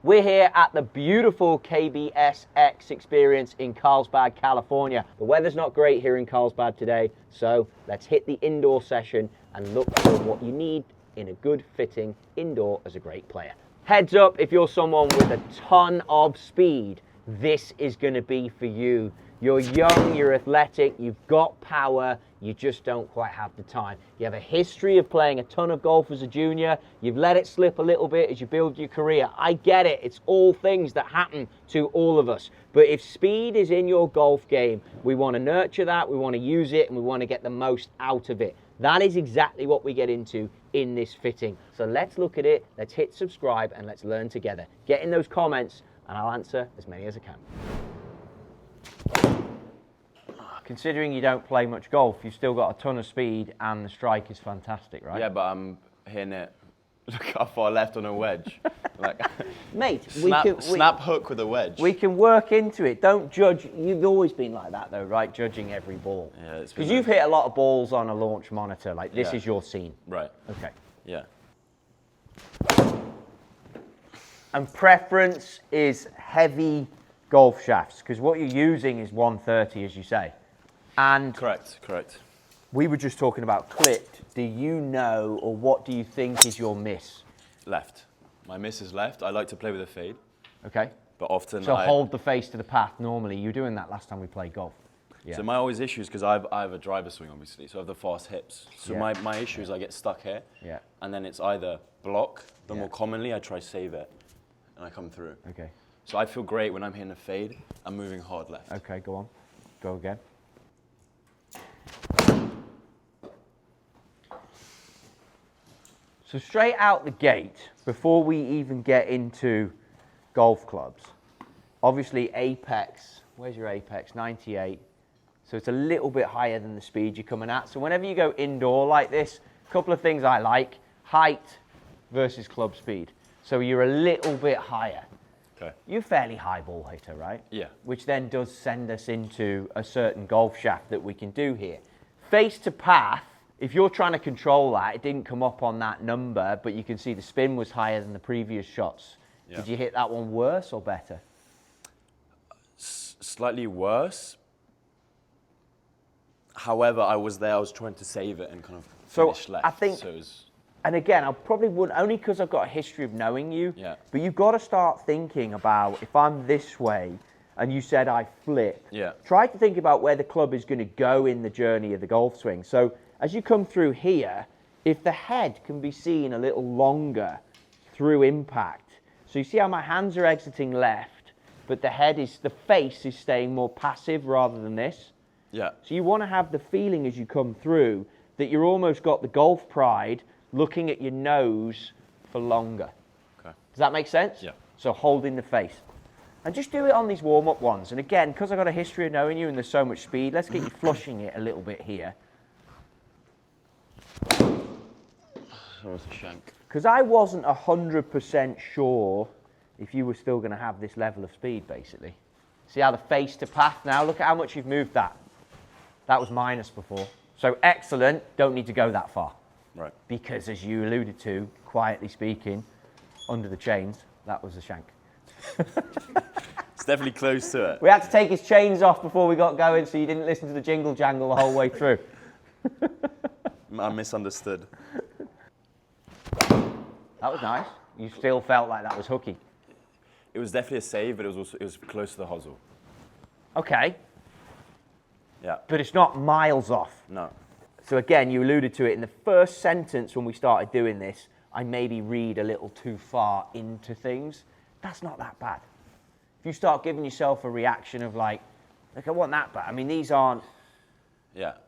We're here at the beautiful KBS X experience in Carlsbad, California. The weather's not great here in Carlsbad today, so let's hit the indoor session and look for what you need in a good fitting indoor as a great player. Heads up, if you're someone with a ton of speed, this is going to be for you. You're young, you're athletic, you've got power, you just don't quite have the time. You have a history of playing a ton of golf as a junior, you've let it slip a little bit as you build your career. I get it, it's all things that happen to all of us. But if speed is in your golf game, we want to nurture that, we want to use it, and we want to get the most out of it. That is exactly what we get into in this fitting. So let's look at it, let's hit subscribe, and let's learn together. Get in those comments, and I'll answer as many as I can. Considering you don't play much golf, you've still got a ton of speed and the strike is fantastic, right? Yeah, but I'm hitting it. Look how far left on a wedge. Like, mate, snap hook with a wedge. We can work into it. Don't judge. You've always been like that though, right? Judging every ball. Yeah, because you've hit a lot of balls on a launch monitor. Like this is your scene. Right. Okay. Yeah. And preference is heavy golf shafts because what you're using is 130, as you say. And correct. We were just talking about clipped. Do you know, or what do you think is your miss? Left. My miss is left. I like to play with a fade. Okay. But often so hold the face to the path normally. You were doing that last time we played golf. Yeah. So my always issue is because I have a driver swing, obviously, so I have the fast hips. So my issue is I get stuck here. Yeah. And then it's either block, the more commonly I try save it, and I come through. Okay. So I feel great when I'm hitting a fade. I'm moving hard left. Okay, go on. Go again. So straight out the gate, before we even get into golf clubs, obviously apex, where's your apex? 98. So it's a little bit higher than the speed you're coming at. So whenever you go indoor like this, a couple of things I like, height versus club speed. So you're a little bit higher. Okay. You're a fairly high ball hitter, right? Yeah. Which then does send us into a certain golf shaft that we can do here. Face to path, if you're trying to control that, it didn't come up on that number, but you can see the spin was higher than the previous shots. Yeah. Did you hit that one worse or better? Slightly worse. However, I was trying to save it and kind of finish left. I think, and again, I probably wouldn't, only because I've got a history of knowing you, but you've got to start thinking about, if I'm this way, and you said I flip, try to think about where the club is going to go in the journey of the golf swing. So as you come through here, if the head can be seen a little longer through impact, so you see how my hands are exiting left, but the face is staying more passive rather than this. Yeah. So you want to have the feeling as you come through that you're almost got the golf pride looking at your nose for longer. Okay. Does that make sense? Yeah. So holding the face. And just do it on these warm-up ones. And again, because I've got a history of knowing you and there's so much speed, let's get you flushing it a little bit here. Almost a shank. Because I wasn't 100% sure if you were still going to have this level of speed, basically. See how the face to path now? Look at how much you've moved that. That was minus before. So excellent, don't need to go that far. Right. Because as you alluded to, quietly speaking, under the chains, that was a shank. It's definitely close to it. We had to take his chains off before we got going so you didn't listen to the jingle jangle the whole way through. I misunderstood. That was nice. You still felt like that was hooky. It was definitely a save, but it was close to the hosel. Okay. Yeah. But it's not miles off. No. So again, you alluded to it in the first sentence when we started doing this, I maybe read a little too far into things. That's not that bad. If you start giving yourself a reaction of like, look, I want that bad. I mean, these aren't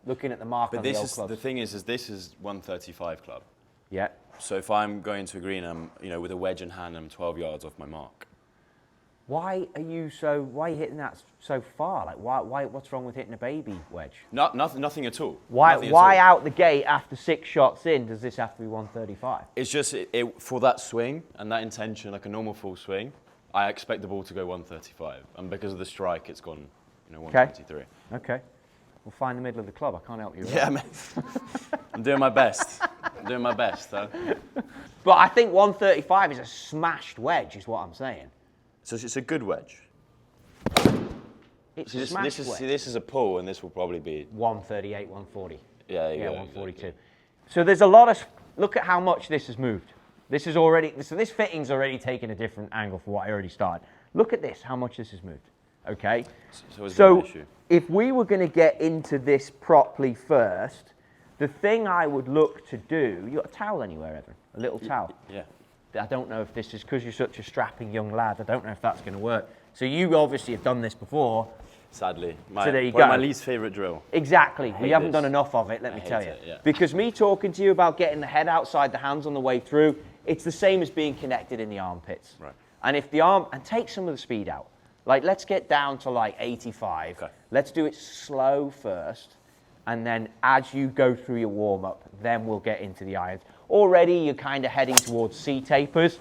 looking at the mark on the old clubs. The thing is this is 135 club. Yeah. So if I'm going to a green, I'm with a wedge in hand, I'm 12 yards off my mark. Why are you hitting that so far? Like, why? What's wrong with hitting a baby wedge? Nothing at all. Why out the gate after 6 shots in does this have to be 135? It's just for that swing and that intention, like a normal full swing, I expect the ball to go 135, and because of the strike, it's gone 123. Okay. We'll find the middle of the club. I can't help you. Yeah, man. I'm doing my best. Huh? But I think 135 is a smashed wedge, is what I'm saying. So it's a good wedge. It's So a smashed wedge. this is a pull, and this will probably be 138, 140. Yeah, 142. Exactly. So there's a lot of, look at how much this has moved. This is already, so this fitting's already taken a different angle for what I already started. Look at this, how much this has moved, okay? So if we were gonna get into this properly first, the thing I would look to do, you got a towel anywhere, Evan? A little towel? Yeah. I don't know if this is, because you're such a strapping young lad, I don't know if that's gonna work. So you obviously have done this before. Sadly. So there you go. My least favourite drill. Exactly. We haven't done enough of it, let me tell you. Yeah. Because me talking to you about getting the head outside the hands on the way through, it's the same as being connected in the armpits. Right. And if the arm, and take some of the speed out. Like, let's get down to like 85. Okay. Let's do it slow first. And then as you go through your warm-up, then we'll get into the irons. Already you're kind of heading towards C tapers.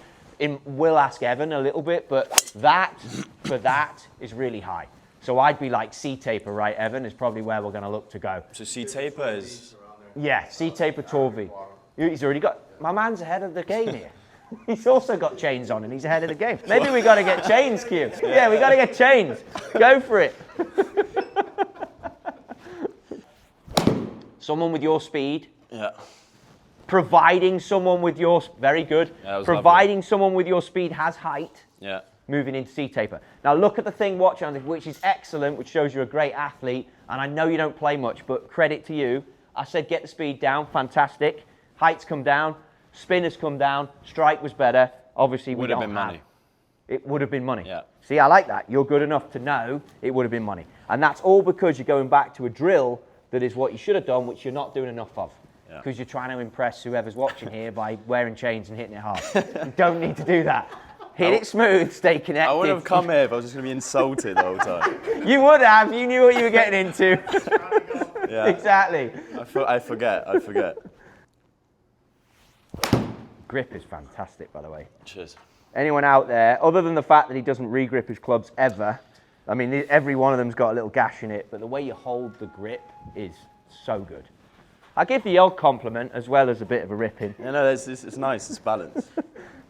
We'll ask Evan a little bit, but that, for that, is really high. So I'd be like C taper, right, Evan, is probably where we're going to look to go. So C taper is... Yeah, C taper Torvi. He's already got, my man's ahead of the game here. He's also got chains on and he's ahead of the game. Maybe we got to get chains, Q. Yeah, we got to get chains. Go for it. Someone with your speed. Yeah. Providing someone with your, very good. Yeah, providing lovely. someone with your speed has height. Yeah. Moving into C taper. Now look at the thing watch on this, which is excellent, which shows you're a great athlete. And I know you don't play much, but credit to you. I said get the speed down, fantastic. Height's come down, spin has come down, strike was better. Obviously we don't have. Would have been money. It would have been money. Yeah. See, I like that. You're good enough to know it would have been money. And that's all because you're going back to a drill that is what you should have done, which you're not doing enough of. Because you're trying to impress whoever's watching here by wearing chains and hitting it hard. You don't need to do that. Hit it smooth, stay connected. I wouldn't have come here if I was just going to be insulted the whole time. You would have. You knew what you were getting into. Yeah. Exactly. I forget. Grip is fantastic, by the way. Cheers. Anyone out there, other than the fact that he doesn't re-grip his clubs ever, I mean, every one of them's got a little gash in it, but the way you hold the grip is so good. I give the old compliment as well as a bit of a ripping. Yeah, no, it's nice. It's balanced.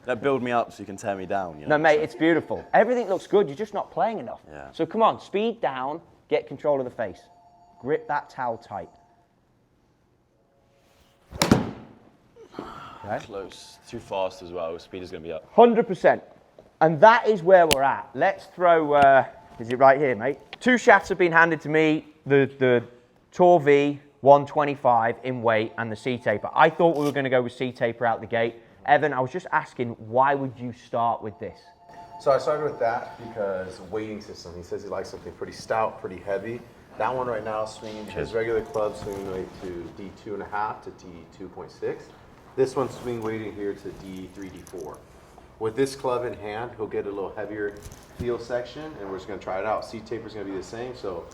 That build me up so you can tear me down. You know? No, mate, it's beautiful. Everything looks good. You're just not playing enough. Yeah. So come on, speed down, get control of the face. Grip that towel tight. Okay. Close. Too fast as well. Speed is going to be up. 100%. And that is where we're at. Let's throw, is it right here, mate? Two shafts have been handed to me. The Tor V 125 in weight and the C taper. I thought we were going to go with C taper out the gate. Evan, I was just asking, why would you start with this? So I started with that because weighting system. He says he likes something pretty stout, pretty heavy. That one right now swinging his regular club swinging weight to D2.5 to D2.6. This one's swing weighting here to D3, D4. With this club in hand, he'll get a little heavier feel section, and we're just going to try it out. C taper's going to be the same, so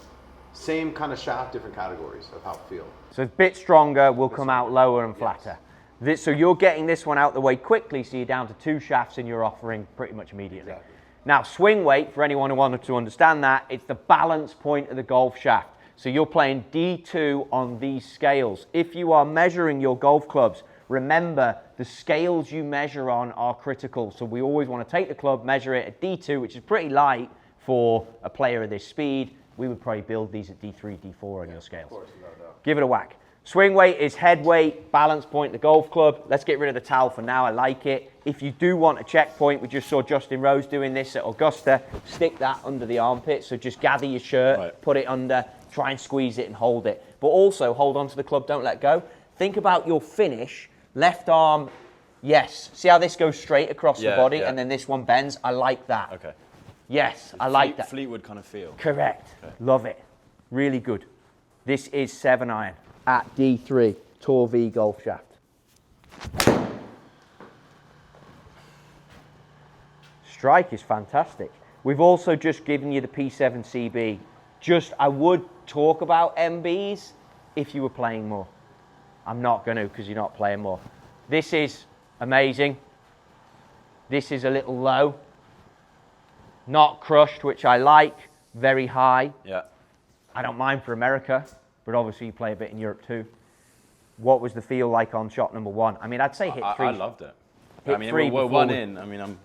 same kind of shaft, different categories of how it feels. So it's a bit stronger, will come out lower and flatter. Yes. So you're getting this one out the way quickly, so you're down to two shafts and you're offering pretty much immediately. Exactly. Now, swing weight, for anyone who wanted to understand that, it's the balance point of the golf shaft. So you're playing D2 on these scales. If you are measuring your golf clubs, remember the scales you measure on are critical. So we always want to take the club, measure it at D2, which is pretty light for a player of this speed. We would probably build these at D3, D4 on your scales. Of course, no doubt. Give it a whack. Swing weight is head weight, balance point, the golf club. Let's get rid of the towel for now, I like it. If you do want a checkpoint, we just saw Justin Rose doing this at Augusta. Stick that under the armpit, so just gather your shirt, put it under, try and squeeze it and hold it. But also hold on to the club, don't let go. Think about your finish, left arm, yes. See how this goes straight across the body and then this one bends? I like that. Okay. Yes, I like that. Fleetwood kind of feel. Correct. Okay. Love it. Really good. This is 7-iron at D3, Tor V golf shaft. Strike is fantastic. We've also just given you the P7CB. I would talk about MBs if you were playing more. I'm not going to because you're not playing more. This is amazing. This is a little low. Not crushed, which I like. Very high. Yeah. I don't mind for America, but obviously you play a bit in Europe too. What was the feel like on shot number one? I mean, I'd say hit three. I loved it. I mean, we're one in. I mean, I'm...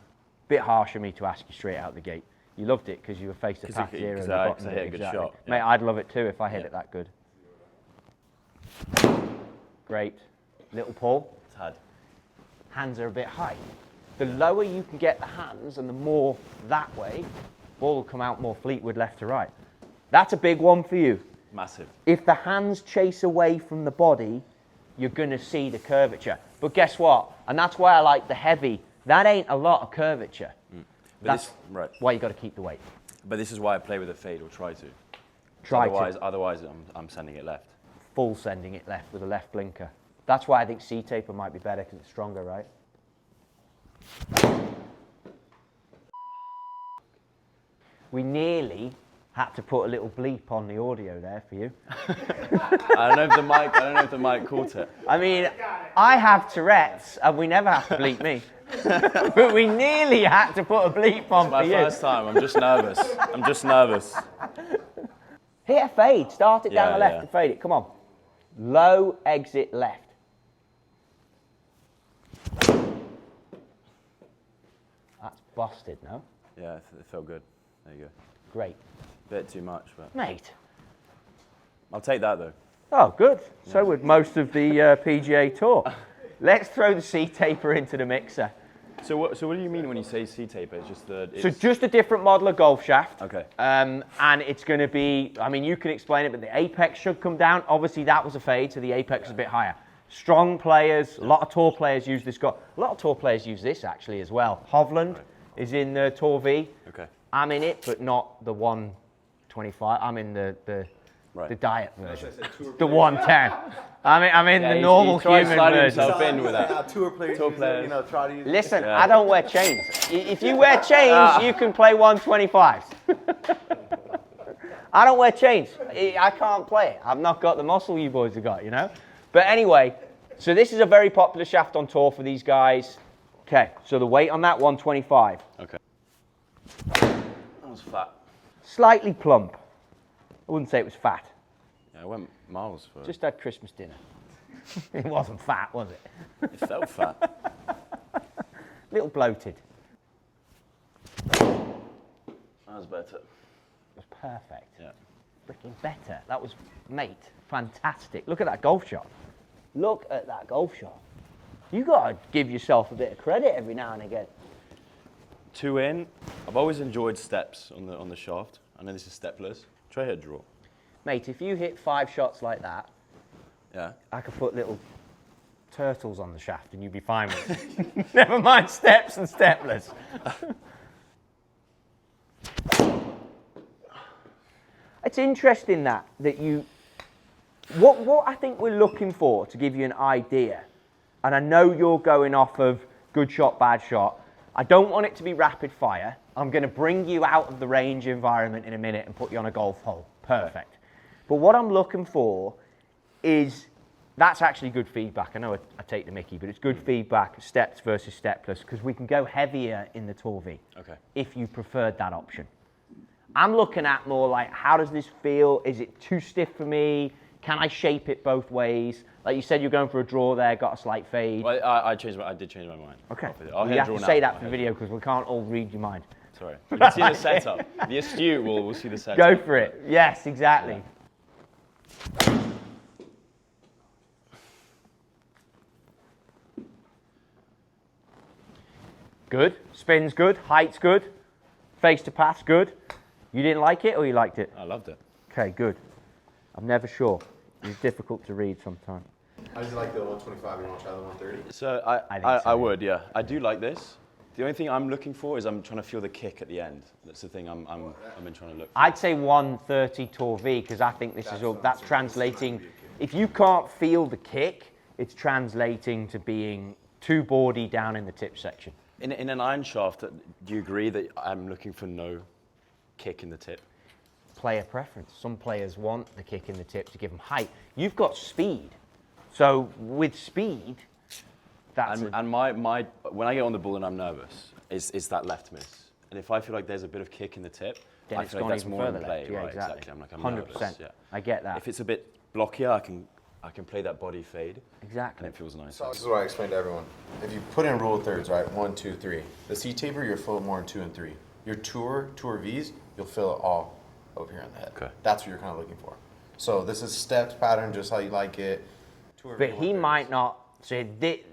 Bit harsh of me to ask you straight out the gate. You loved it because you were face to pass here. Because I hit a good shot. Mate, I'd love it too if I hit it that good. Great. Little pull. It's had. Hands are a bit high. The lower you can get the hands and the more that way, ball will come out more Fleetwood left to right. That's a big one for you. Massive. If the hands chase away from the body, you're going to see the curvature. But guess what? And that's why I like the heavy. That ain't a lot of curvature. That's why you got to keep the weight. But this is why I play with a fade, or try to. Otherwise, I'm sending it left. Full sending it left with a left blinker. That's why I think C-taper might be better because it's stronger, right? We nearly had to put a little bleep on the audio there for you. I don't know if the mic caught it. I mean, I have Tourette's and we never have to bleep me. But we nearly had to put a bleep on for you. My first time. I'm just nervous. Hit a fade. Start it down the left and fade it. Come on. Low exit left. That's busted, no? Yeah, it felt good. There you go. Great. Bit too much, but... Mate. I'll take that, though. Oh, good. So would most of the PGA Tour. Let's throw the C-taper into the mixer. So what do you mean when you say C-taper? It's just the... So just a different model of golf shaft. Okay. And it's going to be, I mean, you can explain it, but the apex should come down. Obviously, that was a fade, so the apex is a bit higher. Strong players, a lot of tour players use this. A lot of tour players use this, actually, as well. Hovland is in the Tour V. Okay. I'm in it, but not the 125. I'm in the diet version. The 110. I'm in the normal human version. In with that. Tour players, try to use Listen, I don't wear chains. If you wear chains, you can play 125s. I don't wear chains. I can't play it. I've not got the muscle you boys have got, you know? But anyway, so this is a very popular shaft on tour for these guys. Okay, so the weight on that, 125. Okay. That was fat. Slightly plump. I wouldn't say it was fat. Yeah, I went miles for it. Just had Christmas dinner. It wasn't fat, was it? It felt fat. Little bloated. That was better. It was perfect. Yeah. Freaking better. That was, mate, fantastic. Look at that golf shot. Look at that golf shot. You got to give yourself a bit of credit every now and again. 2 in. I've always enjoyed steps on the shaft. I know this is stepless. Try hit a draw. Mate, if you hit 5 shots like that, Yeah. I could put little turtles on the shaft and you'd be fine with it. Never mind steps and stepless. It's interesting that you... What I think we're looking for, to give you an idea, and I know you're going off of good shot, bad shot, I don't want it to be rapid fire. I'm going to bring you out of the range environment in a minute and put you on a golf hole. Perfect. But what I'm looking for is, that's actually good feedback. I know I take the mickey, but it's good feedback, steps versus stepless, because we can go heavier in the Tour V. Okay. If you preferred that option. I'm looking at more like, how does this feel? Is it too stiff for me? Can I shape it both ways? Like you said, you're going for a draw there, got a slight fade. Well, I did change my mind. Okay. I'll you hit a have draw to now. say that for the video because we can't all read your mind. Sorry. You can see the setup. The astute will see the setup. Go for it. Yes, exactly. Yeah. Good. Spin's good. Height's good. Face to pass good. You didn't like it or you liked it? I loved it. Okay, good. I'm never sure. It's difficult to read sometimes. I just like the 125. You want to try the 130? So I would, yeah. I do like this. The only thing I'm looking for is I'm trying to feel the kick at the end. That's the thing I've been trying to look for. I'd say 130 Tour V because I think this is all, that's translating. If you can't feel the kick, it's translating to being too boardy down in the tip section. In an iron shaft, do you agree that I'm looking for no kick in the tip? Player preference. Some players want the kick in the tip to give them height. You've got speed. So with speed, that's and my when I get on the ball and I'm nervous, it's that left miss. And if I feel like there's a bit of kick in the tip, then I it's feel like gone that's even more in further play. left. Yeah, right, exactly. I'm like, I'm 100%. nervous. Yeah. I get that. If it's a bit blockier, I can I can play that body fade. Exactly. And it feels nice. So this is what I explained to everyone. If you put in rule of thirds, right, 1, 2, 3. The C taper, you'll feel it more in 2 and 3. Your tour Vs, you'll feel it all over here in the head. Okay. That's what you're kind of looking for. So this is stepped pattern, just how you like it. Tour But V, he 1/3. might not. So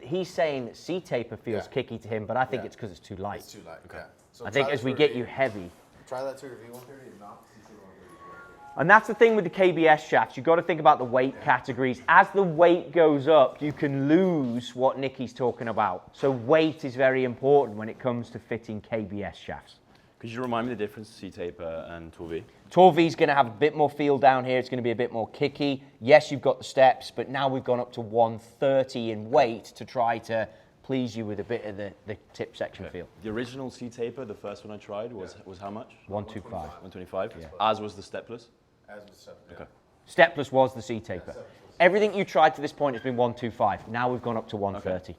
he's saying that C taper feels kicky to him, but I think it's because it's too light. It's too light. Okay. So I think try as the we tour get V. you heavy. Try that tour V 130. If not, C taper 130. And that's the thing with the KBS shafts. You've got to think about the weight categories. As the weight goes up, you can lose what Nicky's talking about. So weight is very important when it comes to fitting KBS shafts. Could you remind me the difference C-taper and Tour V? Tour V is going to have a bit more feel down here. It's going to be a bit more kicky. Yes, you've got the steps, but now we've gone up to 130 in weight to try to please you with a bit of the tip section feel. The original C-taper, the first one I tried, was how much? 125. 125? Yeah. As was the stepless? As with stepped. Okay. Stepless was the C taper. Everything you tried to this point has been 125. Now we've gone up to 130.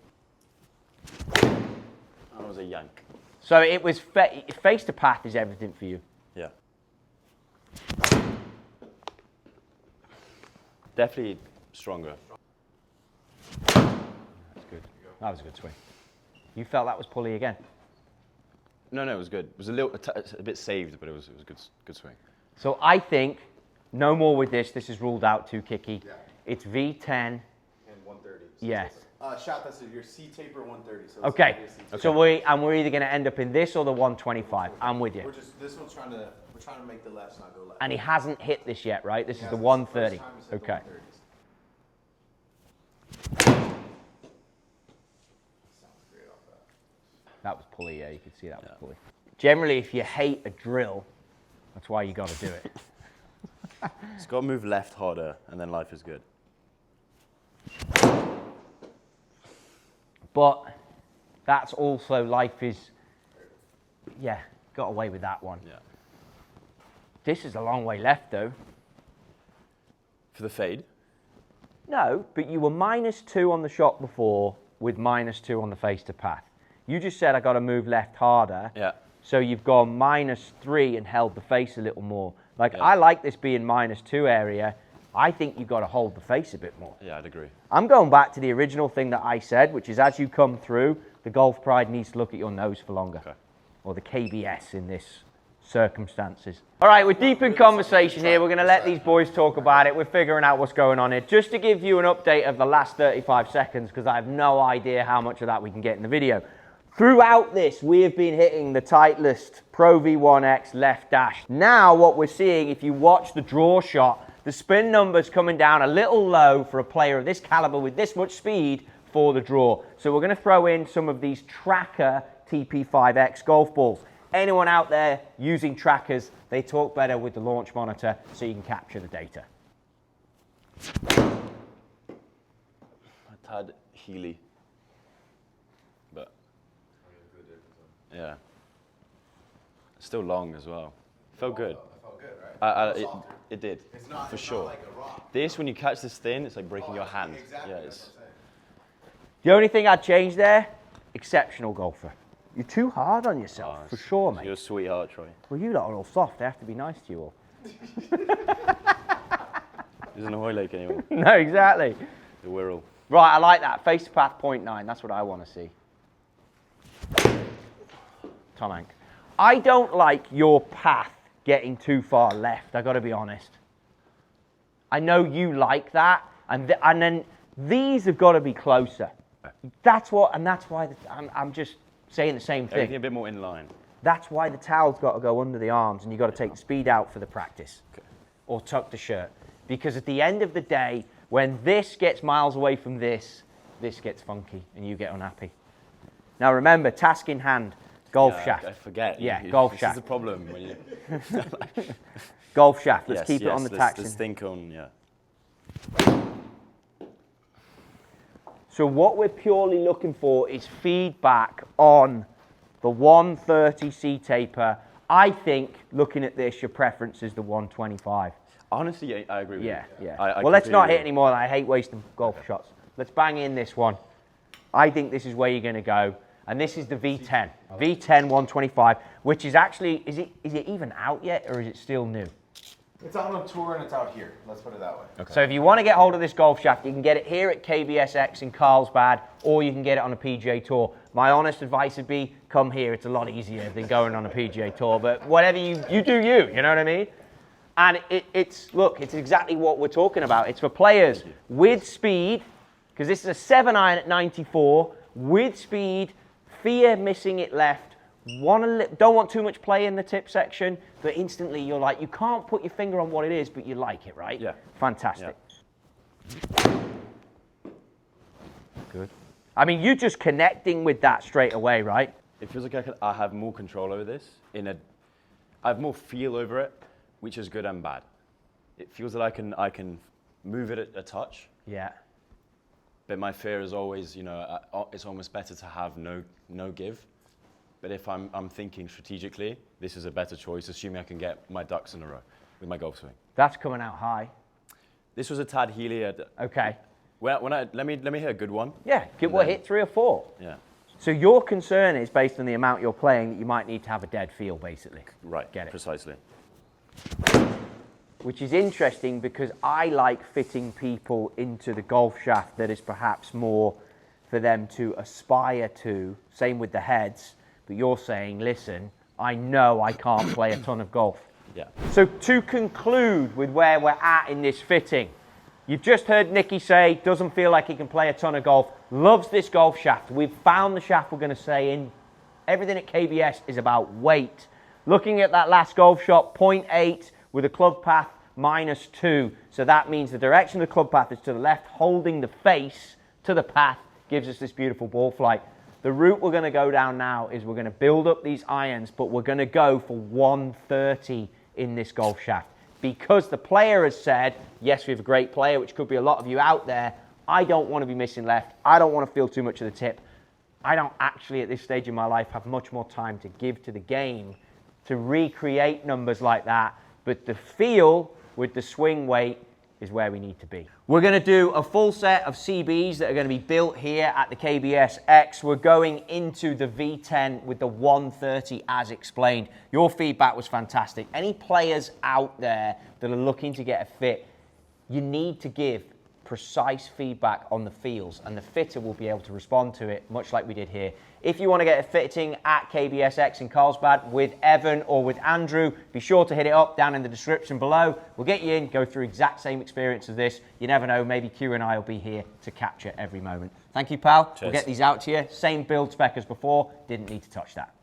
That was a yank. So it was face to path is everything for you. Yeah. Definitely stronger. That's good. That was a good swing. You felt that was pulley again? No, it was good. It was a bit saved, but it was a good swing. So I think no more with this. This is ruled out too kicky. Yeah. It's V10. And 130. Yes. Shot, that's your C taper 130. So Okay. So we're either going to end up in this or the 125. I'm with you. This one's we're trying to make the lefts not go left. And he hasn't hit this yet, right? This is the This 130. time he's hit the Okay. 130s. Sounds great off that. That was pulley, yeah. You could see that was pulley. Generally, if you hate a drill, that's why you got to do it. It's got to move left harder, and then life is good. But that's also life is, got away with that one. Yeah. This is a long way left, though. For the fade? No, but you were -2 on the shot before with -2 on the face to path. You just said I got to move left harder. Yeah. So you've gone -3 and held the face a little more. Like, Yeah. I like this being -2 area. I think you've got to hold the face a bit more. Yeah, I'd agree. I'm going back to the original thing that I said, which is as you come through, the Golf Pride needs to look at your nose for longer. Okay. Or the KBS in this circumstances. All right, we're deep in conversation here. We're going to let these boys talk about it. We're figuring out what's going on here. Just to give you an update of the last 35 seconds, because I have no idea how much of that we can get in the video. Throughout this, we have been hitting the Titleist Pro V1X left dash. Now what we're seeing, if you watch the draw shot, the spin number's coming down a little low for a player of this caliber with this much speed for the draw. So we're going to throw in some of these tracker TP5X golf balls. Anyone out there using trackers, they talk better with the launch monitor so you can capture the data. A tad Healy. But, yeah. Still long as well. Felt good. Felt good, right? It did, It's not, for it's sure. not like a rock. This, when you catch this thin, it's like breaking your hand. Exactly. Yeah, That's it's, what I'm saying. The only thing I'd change there, exceptional golfer. You're too hard on yourself, for sure, mate. You're a sweetheart, Troy. Well, you lot are all soft. They have to be nice to you all. Isn't a Hoy Lake anymore. No, exactly. The Wirral. Right, I like that. Face to path 0.9. That's what I want to see. Tom Hank. I don't like your path getting too far left. I got to be honest. I know you like that, and then these have got to be closer. That's why I'm just saying the same thing. Everything a bit more in line. That's why the towel's got to go under the arms, and you've got to take the speed out for the practice. Okay. Or tuck the shirt. Because at the end of the day, when this gets miles away from this gets funky, and you get unhappy. Now remember, task in hand, golf shaft. I forget. Yeah, golf shaft. This is the problem. When you... Golf shaft. Let's keep it on the taxi. Let's think on, yeah. So what we're purely looking for is feedback on the 130 C taper. I think, looking at this, your preference is the 125. Honestly, I agree with you. Yeah. I Well, let's not completely hit any more. I hate wasting golf shots. Let's bang in this one. I think this is where you're going to go. And this is the V10. V10 125, which is actually, is it even out yet, or is it still new? It's out on tour and it's out here. Let's put it that way. Okay. So if you want to get hold of this golf shaft, you can get it here at KBSX in Carlsbad, or you can get it on a PGA Tour. My honest advice would be, come here. It's a lot easier than going on a PGA Tour. But whatever you do you know what I mean? And it's exactly what we're talking about. It's for players with speed, because this is a 7-iron at 94, with speed, fear missing it left, don't want too much play in the tip section, but instantly you're like, you can't put your finger on what it is, but you like it, right? Yeah. Fantastic. Yeah. Good. I mean, you're just connecting with that straight away, right? It feels like I have more control over this. I have more feel over it, which is good and bad. It feels that I can move it a touch. Yeah. But my fear is always, it's almost better to have no give. But if I'm thinking strategically, this is a better choice, assuming I can get my ducks in a row with my golf swing. That's coming out high. This was a tad heelier. Okay. Let me hit a good one. Yeah, hit 3 or 4. Yeah. So your concern is based on the amount you're playing that you might need to have a dead feel, basically. Right. Get it. Precisely. Which is interesting because I like fitting people into the golf shaft that is perhaps more for them to aspire to. Same with the heads. But you're saying, listen, I know I can't play a ton of golf. Yeah. So to conclude with where we're at in this fitting, you've just heard Nicky say, doesn't feel like he can play a ton of golf, loves this golf shaft. We've found the shaft we're going to say in. Everything at KBS is about weight. Looking at that last golf shot, 0.8 with a club path -2. So that means the direction of the club path is to the left, holding the face to the path gives us this beautiful ball flight. The route we're going to go down now is we're going to build up these irons, but we're going to go for 130 in this golf shaft. Because the player has said, yes, we have a great player, which could be a lot of you out there, I don't want to be missing left. I don't want to feel too much of the tip. I don't actually, at this stage in my life, have much more time to give to the game to recreate numbers like that. But the feel with the swing weight is where we need to be. We're going to do a full set of CBs that are going to be built here at the KBS X. We're going into the V10 with the 130 as explained. Your feedback was fantastic. Any players out there that are looking to get a fit, you need to give precise feedback on the feels, and the fitter will be able to respond to it, much like we did here. If you want to get a fitting at KBS X in Carlsbad with Evan or with Andrew, be sure to hit it up down in the description below. We'll get you in, go through exact same experience as this. You never know, maybe Q and I will be here to capture every moment. Thank you, pal. Cheers. We'll get these out to you. Same build spec as before. Didn't need to touch that.